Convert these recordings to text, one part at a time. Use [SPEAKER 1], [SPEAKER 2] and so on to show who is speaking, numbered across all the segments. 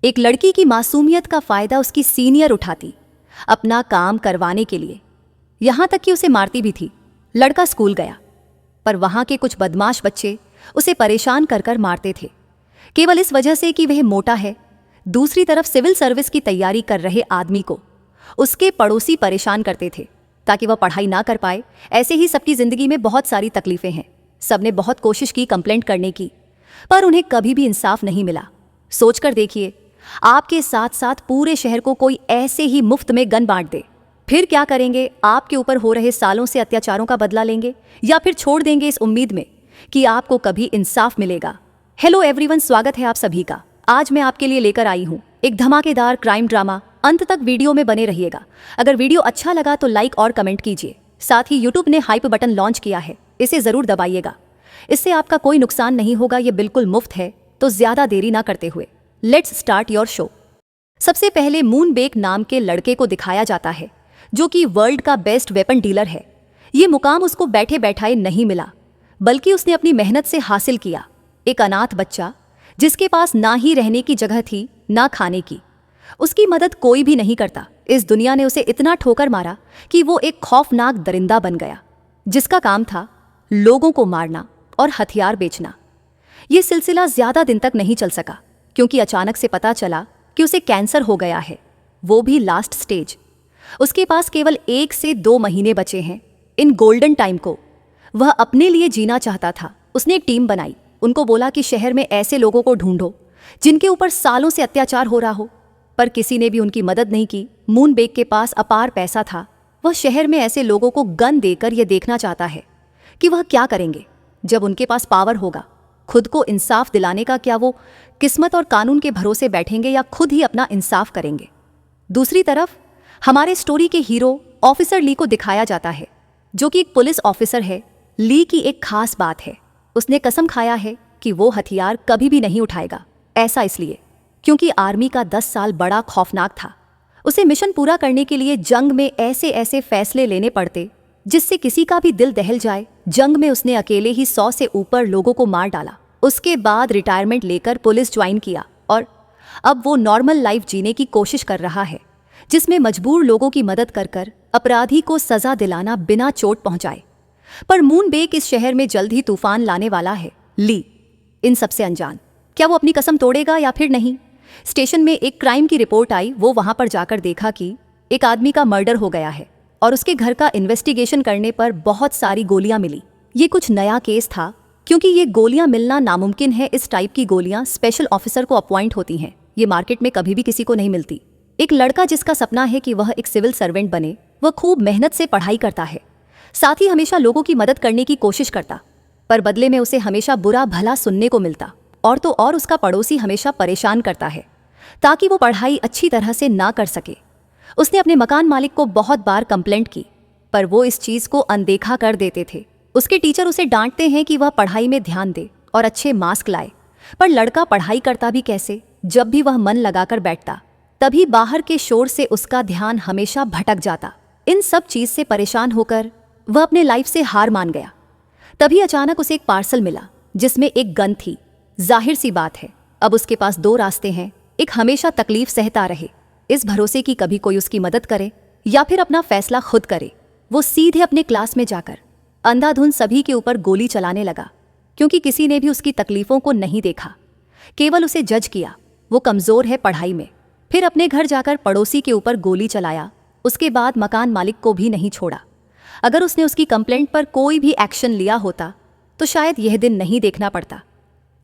[SPEAKER 1] एक लड़की की मासूमियत का फायदा उसकी सीनियर उठाती, अपना काम करवाने के लिए, यहां तक कि उसे मारती भी थी। लड़का स्कूल गया, पर वहां के कुछ बदमाश बच्चे उसे परेशान कर कर मारते थे, केवल इस वजह से कि वह मोटा है। दूसरी तरफ सिविल सर्विस की तैयारी कर रहे आदमी को उसके पड़ोसी परेशान करते थे ताकि वह पढ़ाई ना कर पाए। ऐसे ही सबकी जिंदगी में बहुत सारी तकलीफें हैं। सबने बहुत कोशिश की कंप्लेंट करने की, पर उन्हें कभी भी इंसाफ नहीं मिला। सोचकर देखिए, आपके साथ साथ पूरे शहर को कोई ऐसे ही मुफ्त में गन बांट दे, फिर क्या करेंगे? आपके ऊपर हो रहे सालों से अत्याचारों का बदला लेंगे या फिर छोड़ देंगे इस उम्मीद में कि आपको कभी इंसाफ मिलेगा? हेलो एवरीवन, स्वागत है आप सभी का। आज मैं आपके लिए लेकर आई हूँ एक धमाकेदार क्राइम ड्रामा। अंत तक वीडियो में बने रहिएगा। अगर वीडियो अच्छा लगा तो लाइक और कमेंट कीजिए। साथ ही यूट्यूब ने हाइप बटन लॉन्च किया है, इसे जरूर दबाइएगा। इससे आपका कोई नुकसान नहीं होगा, ये बिल्कुल मुफ्त है। तो ज्यादा देरी ना करते हुए लेट्स स्टार्ट योर शो। सबसे पहले मून बेक नाम के लड़के को दिखाया जाता है, जो कि वर्ल्ड का बेस्ट वेपन डीलर है। ये मुकाम उसको बैठे बैठाए नहीं मिला, बल्कि उसने अपनी मेहनत से हासिल किया। एक अनाथ बच्चा जिसके पास ना ही रहने की जगह थी ना खाने की, उसकी मदद कोई भी नहीं करता। इस दुनिया ने उसे इतना ठोकर मारा कि वो एक खौफनाक दरिंदा बन गया, जिसका काम था लोगों को मारना और हथियार बेचना। ये सिलसिला ज्यादा दिन तक नहीं चल सका, क्योंकि अचानक से पता चला कि उसे कैंसर हो गया है, वो भी लास्ट स्टेज। उसके पास केवल 1 से 2 महीने बचे हैं। इन गोल्डन टाइम को वह अपने लिए जीना चाहता था। उसने एक टीम बनाई, उनको बोला कि शहर में ऐसे लोगों को ढूंढो जिनके ऊपर सालों से अत्याचार हो रहा हो, पर किसी ने भी उनकी मदद नहीं की। मून बेक के पास अपार पैसा था। वह शहर में ऐसे लोगों को गन देकर यह देखना चाहता है कि वह क्या करेंगे जब उनके पास पावर होगा। खुद को इंसाफ दिलाने का, क्या वो किस्मत और कानून के भरोसे बैठेंगे या खुद ही अपना इंसाफ करेंगे? दूसरी तरफ हमारे स्टोरी के हीरो ऑफिसर ली को दिखाया जाता है, जो कि एक पुलिस ऑफिसर है। ली की एक खास बात है, उसने कसम खाया है कि वो हथियार कभी भी नहीं उठाएगा। ऐसा इसलिए क्योंकि आर्मी का 10 साल बड़ा खौफनाक था। उसे मिशन पूरा करने के लिए जंग में ऐसे ऐसे फैसले लेने पड़ते जिससे किसी का भी दिल दहल जाए। जंग में उसने अकेले ही 100 से ऊपर लोगों को मार डाला। उसके बाद रिटायरमेंट लेकर पुलिस ज्वाइन किया और अब वो नॉर्मल लाइफ जीने की कोशिश कर रहा है, जिसमें मजबूर लोगों की मदद कर कर अपराधी को सजा दिलाना बिना चोट पहुंचाए। पर मून बेक इस शहर में जल्द ही तूफान लाने वाला है। ली इन सबसे अनजान, क्या वो अपनी कसम तोड़ेगा या फिर नहीं? स्टेशन में एक क्राइम की रिपोर्ट आई। वो वहां पर जाकर देखा कि एक आदमी का मर्डर हो गया है और उसके घर का इन्वेस्टिगेशन करने पर बहुत सारी गोलियां मिली। ये कुछ नया केस था, क्योंकि ये गोलियां मिलना नामुमकिन है। इस टाइप की गोलियां स्पेशल ऑफिसर को अपॉइंट होती हैं। ये मार्केट में कभी भी किसी को नहीं मिलती। एक लड़का जिसका सपना है कि वह एक सिविल सर्वेंट बने, वह खूब मेहनत से पढ़ाई करता है, साथ ही हमेशा लोगों की मदद करने की कोशिश करता, पर बदले में उसे हमेशा बुरा भला सुनने को मिलता। और तो और उसका पड़ोसी हमेशा परेशान करता है ताकि वो पढ़ाई अच्छी तरह से ना कर सके। उसने अपने मकान मालिक को बहुत बार कंप्लेंट की, पर वो इस चीज को अनदेखा कर देते थे। उसके टीचर उसे डांटते हैं कि वह पढ़ाई में ध्यान दे और अच्छे मार्क्स लाए, पर लड़का पढ़ाई करता भी कैसे? जब भी वह मन लगाकर बैठता, तभी बाहर के शोर से उसका ध्यान हमेशा भटक जाता। इन सब चीज से परेशान होकर वह अपने लाइफ से हार मान गया। तभी अचानक उसे एक पार्सल मिला जिसमें एक गन थी। जाहिर सी बात है, अब उसके पास 2 रास्ते हैं। एक हमेशा तकलीफ सहता रहे इस भरोसे कि कभी कोई उसकी मदद करे, या फिर अपना फैसला खुद करे। वो सीधे अपने क्लास में जाकर अंधाधुंध सभी के ऊपर गोली चलाने लगा, क्योंकि किसी ने भी उसकी तकलीफों को नहीं देखा, केवल उसे जज किया। वो कमजोर है पढ़ाई में। फिर अपने घर जाकर पड़ोसी के ऊपर गोली चलाया। उसके बाद मकान मालिक को भी नहीं छोड़ा। अगर उसने उसकी कंप्लेंट पर कोई भी एक्शन लिया होता तो शायद यह दिन नहीं देखना पड़ता।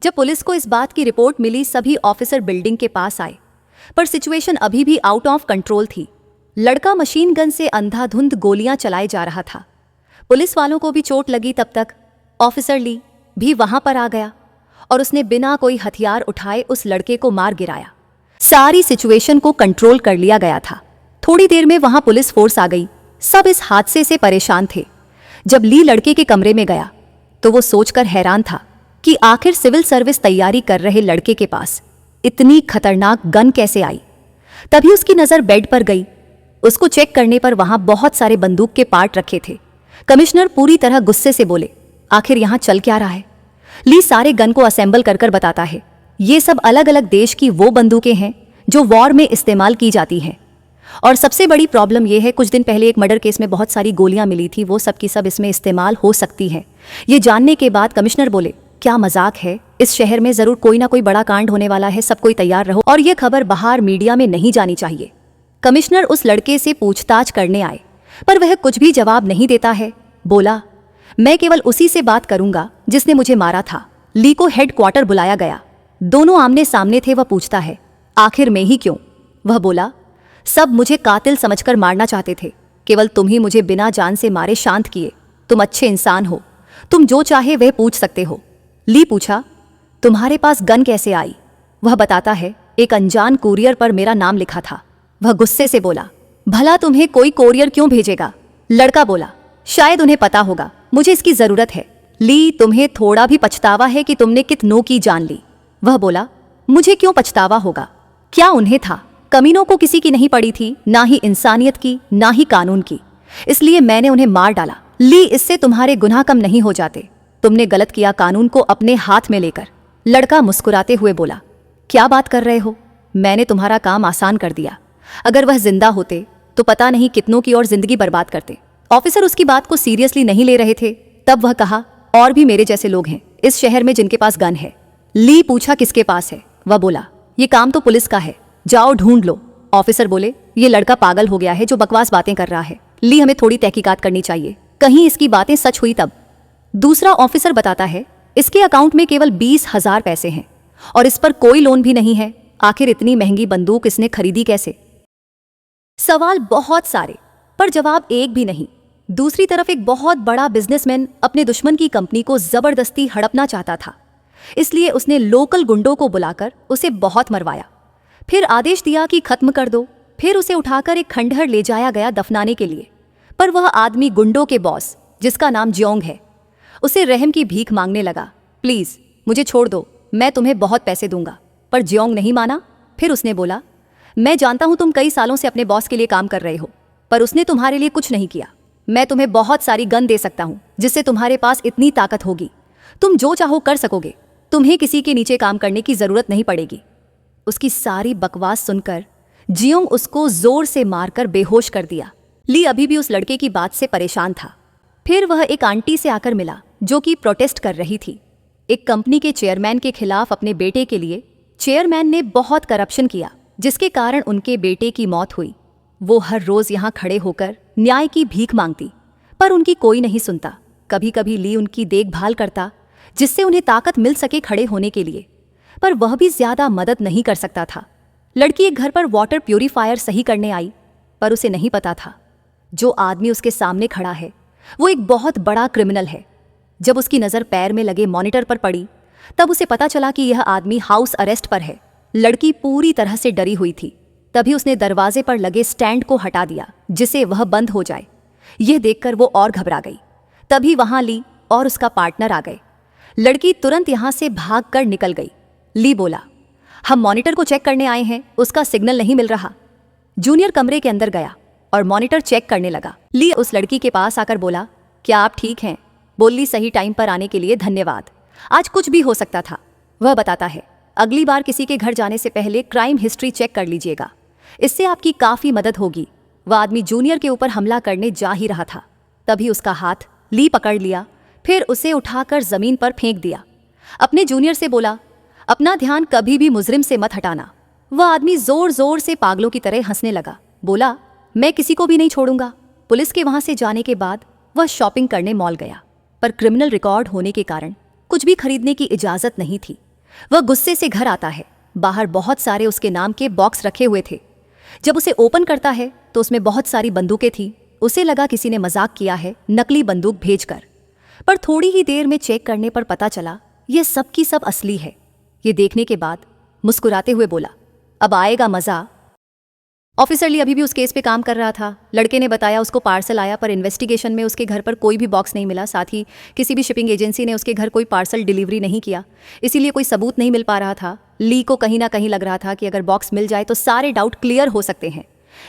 [SPEAKER 1] जब पुलिस को इस बात की रिपोर्ट मिली, सभी ऑफिसर बिल्डिंग के पास आए, पर सिचुएशन अभी भी आउट ऑफ कंट्रोल थी। लड़का मशीन गन से अंधाधुंध गोलियां चलाए जा रहा था। पुलिस वालों को भी चोट लगी। तब तक ऑफिसर ली भी वहां पर आ गया और उसने बिना कोई हथियार उठाए उस लड़के को मार गिराया। सारी सिचुएशन को कंट्रोल कर लिया गया था। थोड़ी देर में वहां पुलिस फोर्स आ गई। सब इस हादसे से परेशान थे। जब ली लड़के के कमरे में गया तो वो सोचकर हैरान था कि आखिर सिविल सर्विस तैयारी कर रहे लड़के के पास इतनी खतरनाक गन कैसे आई। तभी उसकी नजर बेड पर गई। उसको चेक करने पर वहां बहुत सारे बंदूक के पार्ट रखे थे। कमिश्नर पूरी तरह गुस्से से बोले, आखिर यहां चल क्या रहा है? ली सारे गन को असेंबल कर कर बताता है, ये सब अलग अलग देश की वो बंदूकें हैं जो वॉर में इस्तेमाल की जाती हैं। और सबसे बड़ी प्रॉब्लम यह है, कुछ दिन पहले एक मर्डर केस में बहुत सारी गोलियां मिली थी, वो सब की सब इसमें इस्तेमाल हो सकती हैं। ये जानने के बाद कमिश्नर बोले, क्या मजाक है, इस शहर में जरूर कोई ना कोई बड़ा कांड होने वाला है, सब कोई तैयार रहो और ये खबर बाहर मीडिया में नहीं जानी चाहिए। कमिश्नर उस लड़के से पूछताछ करने आए, पर वह कुछ भी जवाब नहीं देता है। बोला, मैं केवल उसी से बात करूंगा जिसने मुझे मारा था। ली को हेडक्वार्टर बुलाया गया। दोनों आमने सामने थे। वह पूछता है, आखिर मैं ही क्यों? वह बोला, सब मुझे कातिल समझकर मारना चाहते थे, केवल तुम ही मुझे बिना जान से मारे शांत किए। तुम अच्छे इंसान हो, तुम जो चाहे वह पूछ सकते हो। ली पूछा, तुम्हारे पास गन कैसे आई? वह बताता है, एक अनजान कुरियर पर मेरा नाम लिखा था। वह गुस्से से बोला, भला तुम्हें कोई कोरियर क्यों भेजेगा? लड़का बोला, शायद उन्हें पता होगा, मुझे इसकी जरूरत है। ली, तुम्हें थोड़ा भी पछतावा है कि तुमने कितनों की जान ली? वह बोला, मुझे क्यों पछतावा होगा? क्या उन्हें था? कमीनों को किसी की नहीं पड़ी थी, ना ही इंसानियत की, ना ही कानून की, इसलिए मैंने उन्हें मार डाला। ली, इससे तुम्हारे गुनाह कम नहीं हो जाते। तुमने गलत किया कानून को अपने हाथ में लेकर। लड़का मुस्कुराते हुए बोला, क्या बात कर रहे हो? मैंने तुम्हारा काम आसान कर दिया। अगर वह जिंदा होते तो पता नहीं कितनों की और जिंदगी बर्बाद करते। ऑफिसर उसकी बात को सीरियसली नहीं ले रहे थे। तब वह कहा, और भी मेरे जैसे लोग हैं इस शहर में जिनके पास गन है। ली पूछा, किसके पास है? वह बोला, ये काम तो पुलिस का है, जाओ ढूंढ लो। ऑफिसर बोले, ये लड़का पागल हो गया है जो बकवास बातें कर रहा है। ली, हमें थोड़ी तहकीकात करनी चाहिए, कहीं इसकी बातें सच हुई तब। दूसरा ऑफिसर बताता है, इसके अकाउंट में केवल 20,000 पैसे हैं और इस पर कोई लोन भी नहीं है। आखिर इतनी महंगी बंदूक इसने खरीदी कैसे? सवाल बहुत सारे, पर जवाब एक भी नहीं। दूसरी तरफ एक बहुत बड़ा बिजनेसमैन अपने दुश्मन की कंपनी को जबरदस्ती हड़पना चाहता था, इसलिए उसने लोकल गुंडों को बुलाकर उसे बहुत मरवाया। फिर आदेश दिया कि खत्म कर दो। फिर उसे उठाकर एक खंडहर ले जाया गया दफनाने के लिए। पर वह आदमी गुंडों के बॉस, जिसका नाम जियोंग है, उसे रहम की भीख मांगने लगा, प्लीज मुझे छोड़ दो, मैं तुम्हें बहुत पैसे दूंगा। पर जियोंग नहीं माना। फिर उसने बोला, मैं जानता हूं तुम कई सालों से अपने बॉस के लिए काम कर रहे हो, पर उसने तुम्हारे लिए कुछ नहीं किया। मैं तुम्हें बहुत सारी गन दे सकता हूं, जिससे तुम्हारे पास इतनी ताकत होगी, तुम जो चाहो कर सकोगे। तुम्हें किसी के नीचे काम करने की जरूरत नहीं पड़ेगी। उसकी सारी बकवास सुनकर जियोंग उसको जोर से मारकर बेहोश कर दिया। ली अभी भी उस लड़के की बात से परेशान था। फिर वह एक आंटी से आकर मिला जो कि प्रोटेस्ट कर रही थी। एक कंपनी के चेयरमैन के खिलाफ अपने बेटे के लिए। चेयरमैन ने बहुत करप्शन किया, जिसके कारण उनके बेटे की मौत हुई। वो हर रोज यहाँ खड़े होकर न्याय की भीख मांगती, पर उनकी कोई नहीं सुनता। कभी कभी ली उनकी देखभाल करता, जिससे उन्हें ताकत मिल सके खड़े होने के लिए, पर वह भी ज्यादा मदद नहीं कर सकता था। लड़की एक घर पर वाटर प्यूरिफायर सही करने आई, पर उसे नहीं पता था जो आदमी उसके सामने खड़ा है वो एक बहुत बड़ा क्रिमिनल है। जब उसकी नज़र पैर में लगे मॉनिटर पर पड़ी, तब उसे पता चला कि यह आदमी हाउस अरेस्ट पर है। लड़की पूरी तरह से डरी हुई थी। तभी उसने दरवाजे पर लगे स्टैंड को हटा दिया, जिसे वह बंद हो जाए। यह देखकर वो और घबरा गई। तभी वहां ली और उसका पार्टनर आ गए। लड़की तुरंत यहां से भागकर निकल गई। ली बोला, हम मॉनिटर को चेक करने आए हैं, उसका सिग्नल नहीं मिल रहा। जूनियर कमरे के अंदर गया और मॉनिटर चेक करने लगा। ली उस लड़की के पास आकर बोला, क्या आप ठीक हैं? बोली, सही टाइम पर आने के लिए धन्यवाद। आज कुछ भी हो सकता था। वह बताता है, अगली बार किसी के घर जाने से पहले क्राइम हिस्ट्री चेक कर लीजिएगा, इससे आपकी काफी मदद होगी। वह आदमी जूनियर के ऊपर हमला करने जा ही रहा था, तभी उसका हाथ ली पकड़ लिया, फिर उसे उठाकर जमीन पर फेंक दिया। अपने जूनियर से बोला, अपना ध्यान कभी भी मुजरिम से मत हटाना। वह आदमी जोर जोर से पागलों की तरह हंसने लगा। बोला, मैं किसी को भी नहीं छोड़ूंगा। पुलिस के वहां से जाने के बाद वह शॉपिंग करने मॉल गया, पर क्रिमिनल रिकॉर्ड होने के कारण कुछ भी खरीदने की इजाजत नहीं थी। वह गुस्से से घर आता है। बाहर बहुत सारे उसके नाम के बॉक्स रखे हुए थे। जब उसे ओपन करता है तो उसमें बहुत सारी बंदूकें थी। उसे लगा किसी ने मजाक किया है नकली बंदूक भेजकर, पर थोड़ी ही देर में चेक करने पर पता चला यह सब की सब असली है। ये देखने के बाद मुस्कुराते हुए बोला, अब आएगा मजा। ऑफिसर ली अभी भी उस केस पे काम कर रहा था। लड़के ने बताया उसको पार्सल आया, पर इन्वेस्टिगेशन में उसके घर पर कोई भी बॉक्स नहीं मिला। साथ ही किसी भी शिपिंग एजेंसी ने उसके घर कोई पार्सल डिलीवरी नहीं किया, इसीलिए कोई सबूत नहीं मिल पा रहा था। ली को कहीं ना कहीं लग रहा था कि अगर बॉक्स मिल जाए तो सारे डाउट क्लियर हो सकते हैं।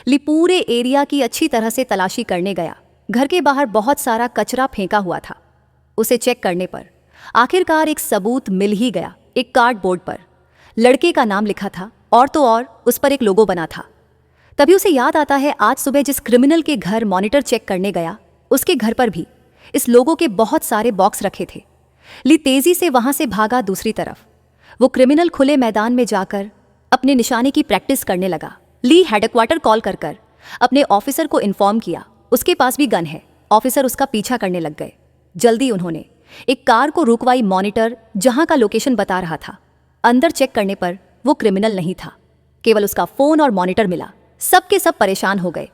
[SPEAKER 1] ली पूरे एरिया की अच्छी तरह से तलाशी करने गया। घर के बाहर बहुत सारा कचरा फेंका हुआ था। उसे चेक करने पर आखिरकार एक सबूत मिल ही गया। एक कार्डबोर्ड पर लड़के का नाम लिखा था, और तो और उस पर एक लोगो बना था। तभी उसे याद आता है आज सुबह जिस क्रिमिनल के घर मॉनिटर चेक करने गया उसके घर पर भी इस लोगो के बहुत सारे बॉक्स रखे थे। ली तेजी से वहां से भागा दूसरी तरफ। वो क्रिमिनल खुले मैदान में जाकर अपने निशाने की प्रैक्टिस करने लगा। ली हेडक्वार्टर कॉल कर अपने ऑफिसर को इन्फॉर्म किया उसके पास भी गन है। ऑफिसर उसका पीछा करने लग गए। जल्दी उन्होंने एक कार को रुकवाई। मॉनिटर जहां का लोकेशन बता रहा था, अंदर चेक करने पर वो क्रिमिनल नहीं था, केवल उसका फोन और मॉनिटर मिला। सब के सब परेशान हो गए।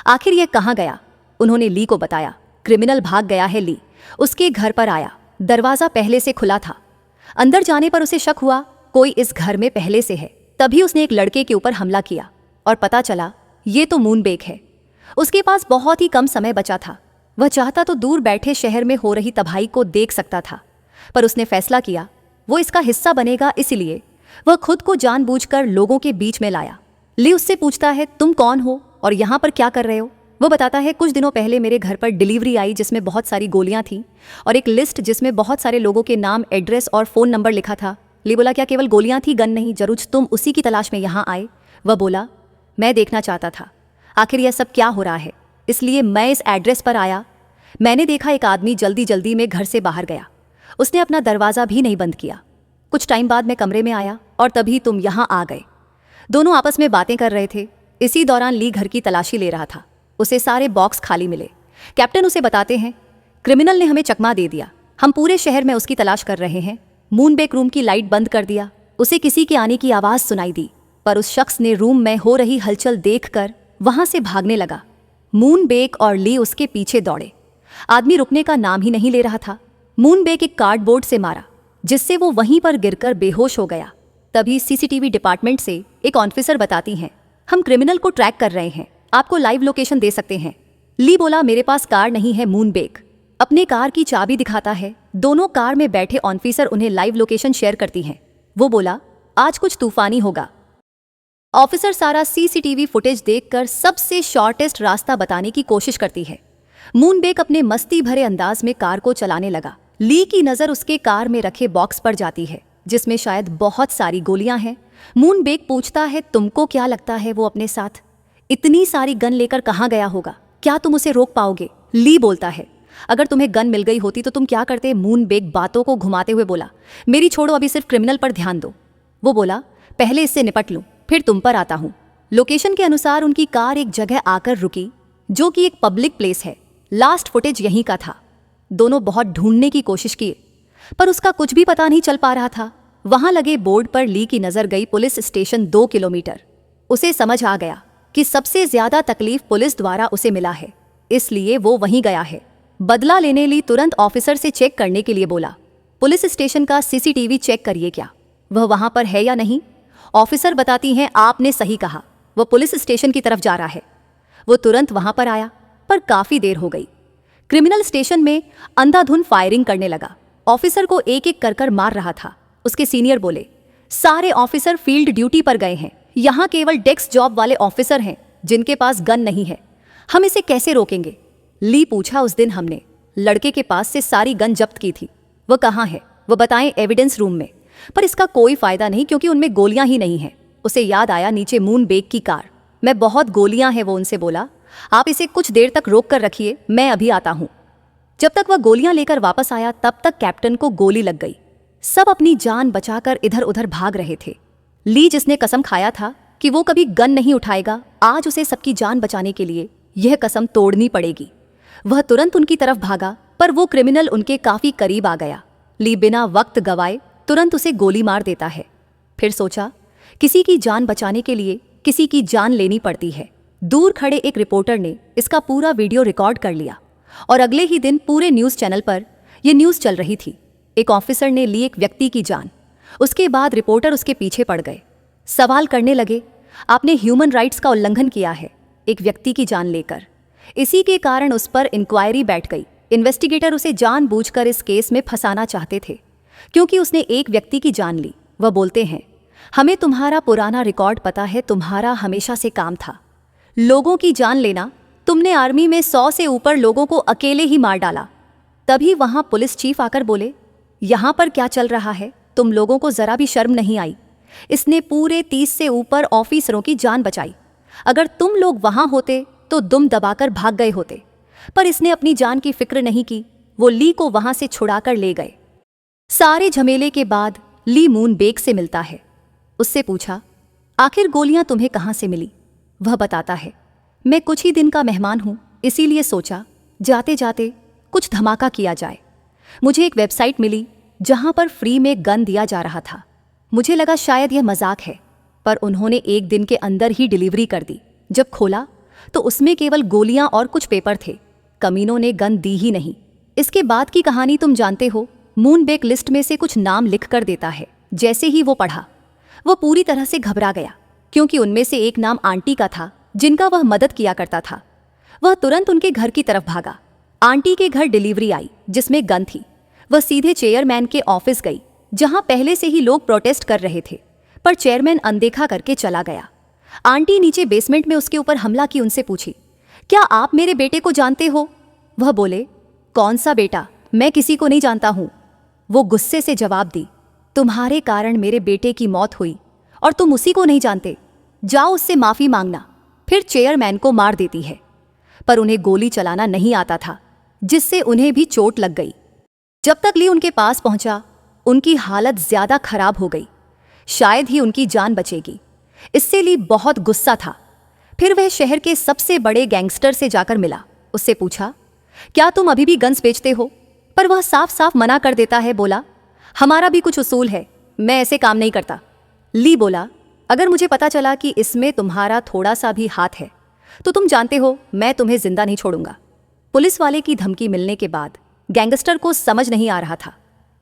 [SPEAKER 1] आखिर यह कहाँ गया? उन्होंने ली को बताया, क्रिमिनल भाग गया है। ली उसके घर पर आया। दरवाजा पहले से खुला था। अंदर जाने पर उसे शक हुआ कोई इस घर में पहले से है। तभी उसने एक लड़के के ऊपर हमला किया और पता चला ये तो मूनबेक है। उसके पास बहुत ही कम समय बचा था। वह चाहता तो दूर बैठे शहर में हो रही तबाही को देख सकता था, पर उसने फैसला किया वो इसका हिस्सा बनेगा। इसलिए वह खुद को जानबूझकर लोगों के बीच में लाया। ली उससे पूछता है तुम कौन हो और यहाँ पर क्या कर रहे हो? वो बताता है कुछ दिनों पहले मेरे घर पर डिलीवरी आई जिसमें बहुत सारी गोलियां थीं और एक लिस्ट जिसमें बहुत सारे लोगों के नाम, एड्रेस और फ़ोन नंबर लिखा था। ली बोला क्या केवल गोलियां थी, गन नहीं? जरूर तुम उसी की तलाश में यहाँ आए? वह बोला मैं देखना चाहता था आखिर यह सब क्या हो रहा है, इसलिए मैं इस एड्रेस पर आया। मैंने देखा एक आदमी जल्दी जल्दी में घर से बाहर गया। उसने अपना दरवाज़ा भी नहीं बंद किया। कुछ टाइम बाद मैं कमरे में आया और तभी तुम यहाँ आ गए। दोनों आपस में बातें कर रहे थे। इसी दौरान ली घर की तलाशी ले रहा था। उसे सारे बॉक्स खाली मिले। कैप्टन उसे बताते हैं क्रिमिनल ने हमें चकमा दे दिया, हम पूरे शहर में उसकी तलाश कर रहे हैं। मूनबेक रूम की लाइट बंद कर दिया। उसे किसी के आने की आवाज़ सुनाई दी, पर उस शख्स ने रूम में हो रही हलचल देखकर वहां से भागने लगा। मूनबेक और ली उसके पीछे दौड़े। आदमी रुकने का नाम ही नहीं ले रहा था। मूनबेक एक कार्डबोर्ड से मारा जिससे वो वहीं पर गिरकर बेहोश हो गया। तभी सीसीटीवी डिपार्टमेंट से एक ऑफिसर बताती हैं हम क्रिमिनल को ट्रैक कर रहे हैं, आपको लाइव लोकेशन दे सकते हैं। ली बोला मेरे पास कार नहीं है। मूनबेक अपने कार की चाबी दिखाता है। दोनों कार में बैठे ऑफिसर उन्हें लाइव लोकेशन शेयर करती हैं। वो बोला आज कुछ तूफानी होगा। ऑफिसर सारा सीसीटीवी फुटेज देखकर सबसे शॉर्टेस्ट रास्ता बताने की कोशिश करती है। मूनबेक अपने मस्ती भरे अंदाज में कार को चलाने लगा। ली की नजर उसके कार में रखे बॉक्स पर जाती है जिसमें शायद बहुत सारी गोलियां हैं। मूनबेक पूछता है तुमको क्या लगता है वो अपने साथ इतनी सारी गन लेकर कहाँ गया होगा? क्या तुम उसे रोक पाओगे? ली बोलता है अगर तुम्हें गन मिल गई होती तो तुम क्या करते? मूनबेक बातों को घुमाते हुए बोला मेरी छोड़ो, अभी सिर्फ क्रिमिनल पर ध्यान दो। वो बोला पहले इससे निपट लूं फिर तुम पर आता हूं। लोकेशन के अनुसार उनकी कार एक जगह आकर रुकी जो कि एक पब्लिक प्लेस है। लास्ट फुटेज यहीं का था। दोनों बहुत ढूंढने की कोशिश किए पर उसका कुछ भी पता नहीं चल पा रहा था। वहां लगे बोर्ड पर ली की नजर गई पुलिस स्टेशन 2 किलोमीटर। उसे समझ आ गया कि सबसे ज्यादा तकलीफ पुलिस द्वारा उसे मिला है, इसलिए वो वहीं गया है। बदला लेने ली तुरंत ऑफिसर से चेक करने के लिए बोला पुलिस स्टेशन का सीसीटीवी चेक करिए, क्या वह वहां पर है या नहीं? ऑफिसर बताती हैं आपने सही कहा, वह पुलिस स्टेशन की तरफ जा रहा है। वो तुरंत वहां पर आया पर काफी देर हो गई। क्रिमिनल स्टेशन में अंधाधुंध फायरिंग करने लगा। ऑफिसर को एक एक कर मार रहा था। उसके सीनियर बोले सारे ऑफिसर फील्ड ड्यूटी पर गए हैं, यहाँ केवल डेस्क जॉब वाले ऑफिसर हैं जिनके पास गन नहीं है, हम इसे कैसे रोकेंगे? ली पूछा उस दिन हमने लड़के के पास से सारी गन जब्त की थी, वह कहाँ है? वह बताएं एविडेंस रूम में, पर इसका कोई फायदा नहीं क्योंकि उनमें गोलियां ही नहीं हैं। उसे याद आया नीचे मूनबेक की कार में बहुत गोलियां हैं। वो उनसे बोला आप इसे कुछ देर तक रोक कर रखिए, मैं अभी आता हूं। जब तक वह गोलियां लेकर वापस आया तब तक कैप्टन को गोली लग गई। सब अपनी जान बचाकर इधर उधर भाग रहे थे। ली जिसने कसम खाया था कि वो कभी गन नहीं उठाएगा, आज उसे सबकी जान बचाने के लिए यह कसम तोड़नी पड़ेगी। वह तुरंत उनकी तरफ भागा पर वो क्रिमिनल उनके काफी करीब आ गया। ली बिना वक्त गवाए तुरंत उसे गोली मार देता है। फिर सोचा किसी की जान बचाने के लिए किसी की जान लेनी पड़ती है। दूर खड़े एक रिपोर्टर ने इसका पूरा वीडियो रिकॉर्ड कर लिया और अगले ही दिन पूरे न्यूज़ चैनल पर यह न्यूज़ चल रही थी। एक ऑफिसर ने ली एक व्यक्ति की जान। उसके बाद रिपोर्टर उसके पीछे पड़ गए, सवाल करने लगे आपने ह्यूमन राइट्स का उल्लंघन किया है एक व्यक्ति की जान लेकर। इसी के कारण उस पर इंक्वायरी बैठ गई। इन्वेस्टिगेटर उसे जानबूझकर इस केस में फंसाना चाहते थे क्योंकि उसने एक व्यक्ति की जान ली। वह बोलते हैं हमें तुम्हारा पुराना रिकॉर्ड पता है, तुम्हारा हमेशा से काम था लोगों की जान लेना। तुमने आर्मी में 100 से ऊपर लोगों को अकेले ही मार डाला। तभी वहां पुलिस चीफ आकर बोले यहाँ पर क्या चल रहा है? तुम लोगों को जरा भी शर्म नहीं आई? इसने पूरे 30 से ऊपर ऑफिसरों की जान बचाई। अगर तुम लोग वहां होते तो दुम दबाकर भाग गए होते, पर इसने अपनी जान की फिक्र नहीं की। वो ली को वहां से छुड़ाकर ले गए। सारे झमेले के बाद ली मून बेक से मिलता है। उससे पूछा, आखिर गोलियां तुम्हें कहां से मिली? वह बताता है, मैं कुछ ही दिन का मेहमान हूं, इसीलिए सोचा जाते जाते कुछ धमाका किया जाए। मुझे एक वेबसाइट मिली जहां पर फ्री में गन दिया जा रहा था। मुझे लगा शायद यह मजाक है, पर उन्होंने एक दिन के अंदर ही डिलीवरी कर दी। जब खोला तो उसमें केवल गोलियां और कुछ पेपर थे। कमीनों ने गन दी ही नहीं। इसके बाद की कहानी तुम जानते हो। मूनबेक लिस्ट में से कुछ नाम लिख कर देता है। जैसे ही वो पढ़ा, वो पूरी तरह से घबरा गया, क्योंकि उनमें से एक नाम आंटी का था, जिनका वह मदद किया करता था। वह तुरंत उनके घर की तरफ भागा। आंटी के घर डिलीवरी आई जिसमें गन थी। वह सीधे चेयरमैन के ऑफिस गई, जहां पहले से ही लोग प्रोटेस्ट कर रहे थे, पर चेयरमैन अनदेखा करके चला गया। आंटी नीचे बेसमेंट में उसके ऊपर हमला की उनसे पूछी, क्या आप मेरे बेटे को जानते हो? वह बोले, कौन सा बेटा? मैं किसी को नहीं जानता हूं। वो गुस्से से जवाब दी, तुम्हारे कारण मेरे बेटे की मौत हुई और तुम उसी को नहीं जानते। जाओ उससे माफी मांगना। फिर चेयरमैन को मार देती है, पर उन्हें गोली चलाना नहीं आता था, जिससे उन्हें भी चोट लग गई। जब तक ली उनके पास पहुंचा, उनकी हालत ज्यादा खराब हो गई। शायद ही उनकी जान बचेगी। इससे ली बहुत गुस्सा था। फिर वह शहर के सबसे बड़े गैंगस्टर से जाकर मिला। उससे पूछा, क्या तुम अभी भी गन्स बेचते हो? पर वह साफ साफ मना कर देता है। बोला, हमारा भी कुछ उसूल है, मैं ऐसे काम नहीं करता। ली बोला, अगर मुझे पता चला कि इसमें तुम्हारा थोड़ा सा भी हाथ है तो तुम जानते हो मैं तुम्हें जिंदा नहीं छोड़ूंगा। पुलिस वाले की धमकी मिलने के बाद गैंगस्टर को समझ नहीं आ रहा था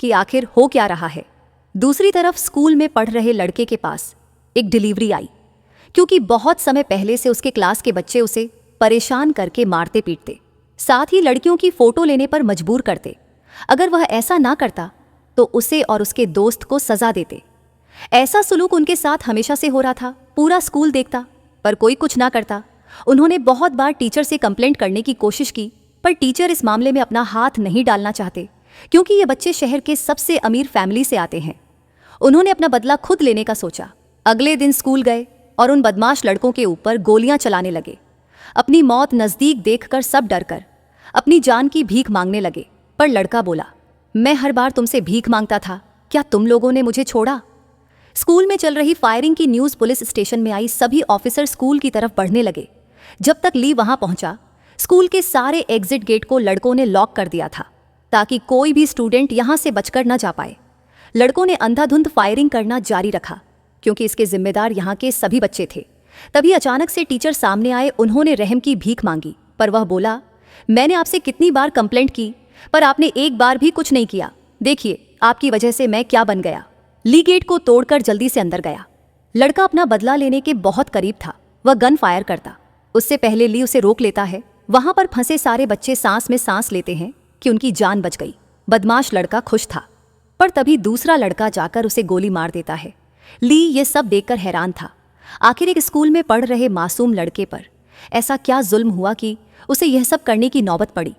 [SPEAKER 1] कि आखिर हो क्या रहा है। दूसरी तरफ स्कूल में पढ़ रहे लड़के के पास एक डिलीवरी आई, क्योंकि बहुत समय पहले से उसके क्लास के बच्चे उसे परेशान करके मारते पीटते, साथ ही लड़कियों की फोटो लेने पर मजबूर करते। अगर वह ऐसा ना करता तो उसे और उसके दोस्त को सजा देते। ऐसा सुलूक उनके साथ हमेशा से हो रहा था। पूरा स्कूल देखता, पर कोई कुछ ना करता। उन्होंने बहुत बार टीचर से कंप्लेंट करने की कोशिश की, पर टीचर इस मामले में अपना हाथ नहीं डालना चाहते, क्योंकि ये बच्चे शहर के सबसे अमीर फैमिली से आते हैं। उन्होंने अपना बदला खुद लेने का सोचा। अगले दिन स्कूल गए और उन बदमाश लड़कों के ऊपर गोलियां चलाने लगे। अपनी मौत नजदीक देखकर सब डरकर अपनी जान की भीख मांगने लगे। पर लड़का बोला, मैं हर बार तुमसे भीख मांगता था, क्या तुम लोगों ने मुझे छोड़ा? स्कूल में चल रही फायरिंग की न्यूज़ पुलिस स्टेशन में आई। सभी ऑफिसर स्कूल की तरफ बढ़ने लगे। जब तक ली वहां पहुंचा, स्कूल के सारे एग्जिट गेट को लड़कों ने लॉक कर दिया था, ताकि कोई भी स्टूडेंट यहां से बचकर न जा पाए। लड़कों ने अंधाधुंध फायरिंग करना जारी रखा, क्योंकि इसके जिम्मेदार यहाँ के सभी बच्चे थे। तभी अचानक से टीचर सामने आए। उन्होंने रहम की भीख मांगी, पर वह बोला, मैंने आपसे कितनी बार कंप्लेंट की, पर आपने एक बार भी कुछ नहीं किया। देखिए आपकी वजह से मैं क्या बन गया। ली गेट को तोड़कर जल्दी से अंदर गया। लड़का अपना बदला लेने के बहुत करीब था। वह गन फायर करता, उससे पहले ली उसे रोक लेता है। वहां पर फंसे सारे बच्चे सांस में सांस लेते हैं कि उनकी जान बच गई। बदमाश लड़का खुश था, पर तभी दूसरा लड़का जाकर उसे गोली मार देता है। ली ये सब देखकर हैरान था। आखिर एक स्कूल में पढ़ रहे मासूम लड़के पर ऐसा क्या जुल्म हुआ कि उसे यह सब करने की नौबत पड़ी।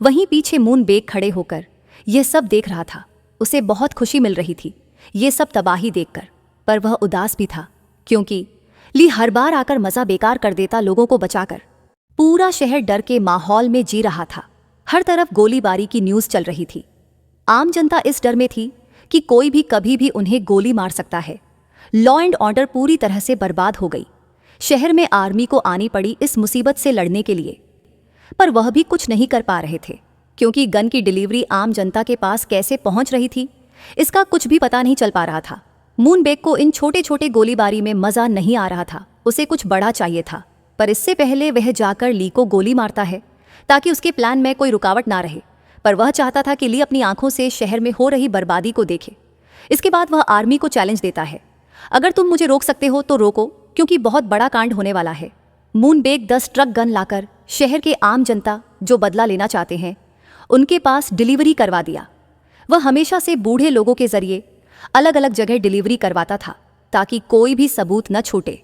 [SPEAKER 1] वहीं पीछे मूनबेक खड़े होकर यह सब देख रहा था। उसे बहुत खुशी मिल रही थी ये सब तबाही देखकर, पर वह उदास भी था, क्योंकि ली हर बार आकर मजा बेकार कर देता लोगों को बचाकर। पूरा शहर डर के माहौल में जी रहा था। हर तरफ गोलीबारी की न्यूज़ चल रही थी। आम जनता इस डर में थी कि कोई भी कभी भी उन्हें गोली मार सकता है। लॉ एंड ऑर्डर पूरी तरह से बर्बाद हो गई। शहर में आर्मी को आनी पड़ी इस मुसीबत से लड़ने के लिए, पर वह भी कुछ नहीं कर पा रहे थे, क्योंकि गन की डिलीवरी आम जनता के पास कैसे पहुंच रही थी इसका कुछ भी पता नहीं चल पा रहा था। मूनबेक को इन छोटे छोटे गोलीबारी में मजा नहीं आ रहा था। उसे कुछ बड़ा चाहिए था, पर इससे पहले वह जाकर ली को गोली मारता है ताकि उसके प्लान में कोई रुकावट ना रहे। पर वह चाहता था कि ली अपनी आंखों से शहर में हो रही बर्बादी को देखे। इसके बाद वह आर्मी को चैलेंज देता है, अगर तुम मुझे रोक सकते हो तो रोको, क्योंकि बहुत बड़ा कांड होने वाला है। मूनबेक 10 ट्रक गन लाकर शहर के आम जनता जो बदला लेना चाहते हैं उनके पास डिलीवरी करवा दिया। वह हमेशा से बूढ़े लोगों के जरिए अलग अलग जगह डिलीवरी करवाता था, ताकि कोई भी सबूत न छूटे।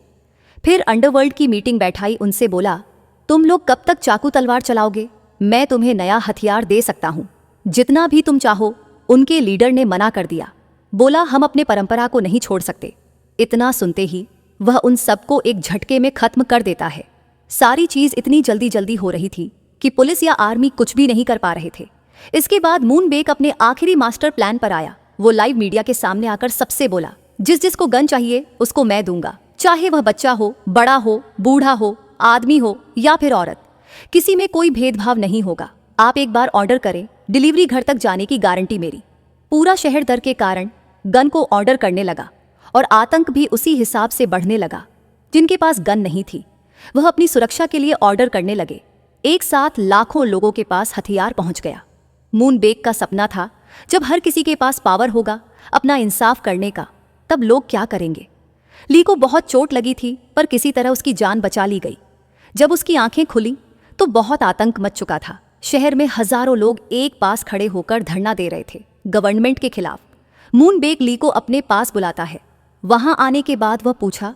[SPEAKER 1] फिर अंडरवर्ल्ड की मीटिंग बैठाई। उनसे बोला, तुम लोग कब तक चाकू तलवार चलाओगे? मैं तुम्हें नया हथियार दे सकता हूँ, जितना भी तुम चाहो। उनके लीडर ने मना कर दिया। बोला, हम अपने परंपरा को नहीं छोड़ सकते। इतना सुनते ही वह उन सबको एक झटके में खत्म कर देता है। सारी चीज इतनी जल्दी जल्दी हो रही थी कि पुलिस या आर्मी कुछ भी नहीं कर पा रहे थे। इसके बाद मूनबेक अपने आखिरी मास्टर प्लान पर आया। वो लाइव मीडिया के सामने आकर सबसे बोला, जिस जिसको गन चाहिए उसको मैं दूंगा, चाहे वह बच्चा हो, बड़ा हो, बूढ़ा हो, आदमी हो या फिर औरत, किसी में कोई भेदभाव नहीं होगा। आप एक बार ऑर्डर करें, डिलीवरी घर तक जाने की गारंटी मेरी। पूरा शहर डर के कारण गन को ऑर्डर करने लगा और आतंक भी उसी हिसाब से बढ़ने लगा। जिनके पास गन नहीं थी वह अपनी सुरक्षा के लिए ऑर्डर करने लगे। एक साथ लाखों लोगों के पास हथियार पहुंच गया। मूनबेक का सपना था जब हर किसी के पास पावर होगा अपना इंसाफ करने का, तब लोग क्या करेंगे। ली को बहुत चोट लगी थी पर किसी तरह उसकी जान बचा ली गई। जब उसकी आंखें खुली तो बहुत आतंक मच चुका था। शहर में हजारों लोग एक पास खड़े होकर धरना दे रहे थे गवर्नमेंट के खिलाफ। मूनबेक ली को अपने पास बुलाता है। वहां आने के बाद वह पूछा,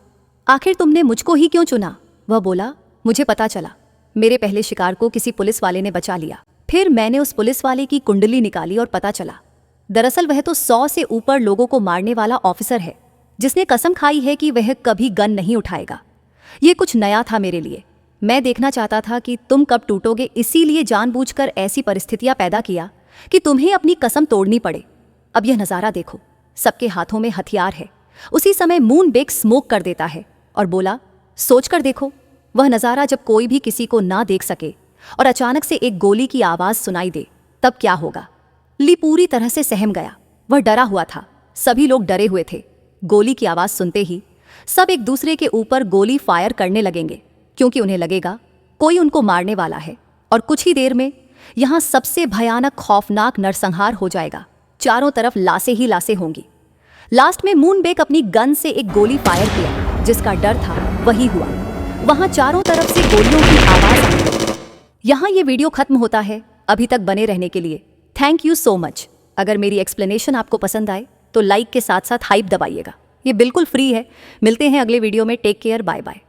[SPEAKER 1] आखिर तुमने मुझको ही क्यों चुना? वह बोला, मुझे पता चला मेरे पहले शिकार को किसी पुलिस वाले ने बचा लिया। फिर मैंने उस पुलिस वाले की कुंडली निकाली और पता चला दरअसल वह तो 100 से ऊपर लोगों को मारने वाला ऑफिसर है जिसने कसम खाई है कि वह कभी गन नहीं उठाएगा। ये कुछ नया था मेरे लिए। मैं देखना चाहता था कि तुम कब टूटोगे, इसीलिए जानबूझकर ऐसी परिस्थितियां पैदा किया कि तुम्हें अपनी कसम तोड़नी पड़े। अब यह नज़ारा देखो, सबके हाथों में हथियार है। उसी समय मूनबेक स्मोक कर देता है और बोला, सोच कर देखो वह नज़ारा जब कोई भी किसी को ना देख सके और अचानक से एक गोली की आवाज़ सुनाई दे, तब क्या होगा। ली पूरी तरह से सहम गया। वह डरा हुआ था, सभी लोग डरे हुए थे। गोली की आवाज़ सुनते ही सब एक दूसरे के ऊपर गोली फायर करने लगेंगे क्योंकि उन्हें लगेगा कोई उनको मारने वाला है। और कुछ ही देर में यहाँ सबसे भयानक खौफनाक नरसंहार हो जाएगा। चारों तरफ लाशें ही लाशें होंगी। लास्ट में मूनबेक अपनी गन से एक गोली फायर किया। जिसका डर था वही हुआ। वहां चारों तरफ से गोलियों की आवाज आने लगी। यहाँ ये वीडियो खत्म होता है। अभी तक बने रहने के लिए थैंक यू सो मच। अगर मेरी एक्सप्लेनेशन आपको पसंद आए तो लाइक के साथ साथ हाइप दबाइएगा। ये बिल्कुल फ्री है। मिलते हैं अगले वीडियो में। Take care, bye bye.